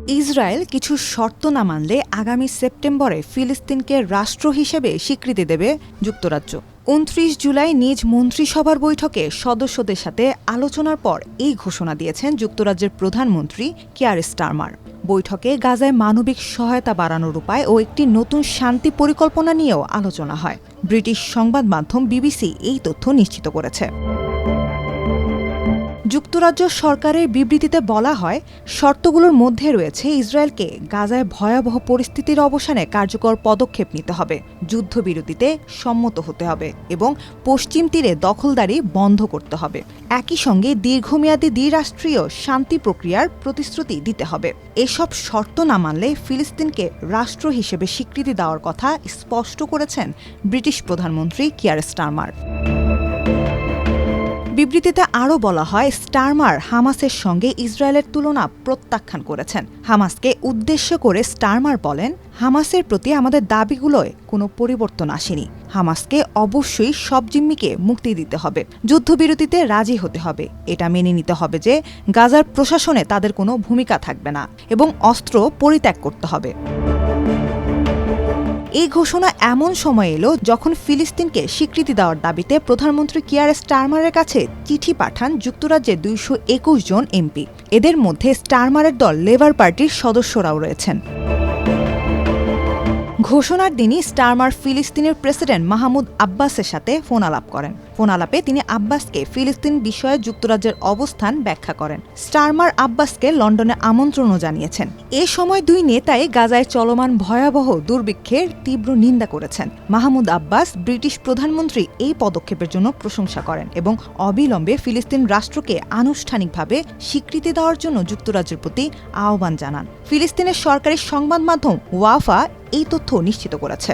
Israel কিছু শর্ত না মানলে আগামী সেপ্টেম্বরে ফিলিস্তিনকে রাষ্ট্র হিসেবে স্বীকৃতি দেবে যুক্তরাজ্য। ২৯ জুলাই নিজ মন্ত্রিসভার বৈঠকে সদস্যদের সাথে আলোচনার পর এই ঘোষণা দিয়েছেন যুক্তরাজ্যের প্রধানমন্ত্রী কিয়ার স্টারমার। বৈঠকে গাজায় মানবিক সহায়তা বাড়ানোর উপায় ও একটি নতুন শান্তি পরিকল্পনা নিয়েও আলোচনা হয়। ব্রিটিশ সংবাদ মাধ্যম বিবিসি এই তথ্য নিশ্চিত করেছে। যুক্তরাজ্য সরকারের বিবৃতিতে বলা হয়, শর্তগুলোর মধ্যে রয়েছে ইসরায়েলকে গাজায় ভয়াবহ পরিস্থিতির অবসানে কার্যকর পদক্ষেপ নিতে হবে, যুদ্ধবিরতিতে সম্মত হতে হবে এবং পশ্চিম তীরে দখলদারি বন্ধ করতে হবে। একই সঙ্গে দীর্ঘমেয়াদী দ্বিরাষ্ট্রীয় শান্তি প্রক্রিয়ার প্রতিশ্রুতি দিতে হবে। এসব শর্ত না মানলে ফিলিস্তিনকে রাষ্ট্র হিসেবে স্বীকৃতি দেওয়ার কথা স্পষ্ট করেছেন ব্রিটিশ প্রধানমন্ত্রী কিয়ার স্টারমার। বিবৃতিতে আরও বলা হয়, স্টারমার হামাসের সঙ্গে ইসরায়েলের তুলনা প্রত্যাখ্যান করেছেন। হামাসকে উদ্দেশ্য করে স্টারমার বলেন, হামাসের প্রতি আমাদের দাবিগুলোয় কোনো পরিবর্তন আসেনি। হামাসকে অবশ্যই সব জিম্মিকে মুক্তি দিতে হবে, যুদ্ধবিরতিতে রাজি হতে হবে, এটা মেনে নিতে হবে যে গাজার প্রশাসনে তাদের কোনো ভূমিকা থাকবে না এবং অস্ত্র পরিত্যাগ করতে হবে। এই ঘোষণা এমন সময় এলো যখন ফিলিস্তিনকে স্বীকৃতি দেওয়ার দাবিতে প্রধানমন্ত্রী কিয়ার স্টারমারের কাছে চিঠি পাঠান যুক্তরাজ্যের ২২১ জন এমপি। এদের মধ্যে স্টারমারের দল লেবার পার্টির সদস্যরাও রয়েছেন। ঘোষণার দিনই স্টারমার ফিলিস্তিনের প্রেসিডেন্ট মাহমুদ আব্বাসের সাথে ফোন আলাপ করেন। ফোন আলাপে তিনি আব্বাসকে ফিলিস্তিন বিষয়ে যুক্তরাজ্যের অবস্থান ব্যাখ্যা করেন। স্টারমার আব্বাসকে লন্ডনে আমন্ত্রণও জানিয়েছেন। এ সময় দুই নেতাই গাজায় চলমান ভয়াবহ দুর্ভিক্ষের তীব্র নিন্দা করেছেন। মাহমুদ আব্বাস ব্রিটিশ প্রধানমন্ত্রী এই পদক্ষেপের জন্য প্রশংসা করেন এবং অবিলম্বে ফিলিস্তিন রাষ্ট্রকে আনুষ্ঠানিকভাবে স্বীকৃতি দেওয়ার জন্য যুক্তরাজ্যের প্রতি আহ্বান জানান। ফিলিস্তিনের সরকারি সংবাদ মাধ্যম ওয়াফা এই তথ্য নিশ্চিত করেছে।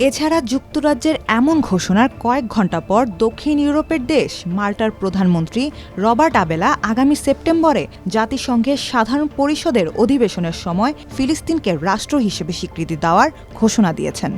এছাড়া যুক্তরাজ্যের এমন ঘোষণার কয়েক ঘণ্টা পর দক্ষিণ ইউরোপের দেশ মাল্টার প্রধানমন্ত্রী রবার্ট আবেলা আগামী সেপ্টেম্বরে জাতিসংঘের সাধারণ পরিষদের অধিবেশনের সময় ফিলিস্তিনকে রাষ্ট্র হিসেবে স্বীকৃতি দেওয়ার ঘোষণা দিয়েছেন।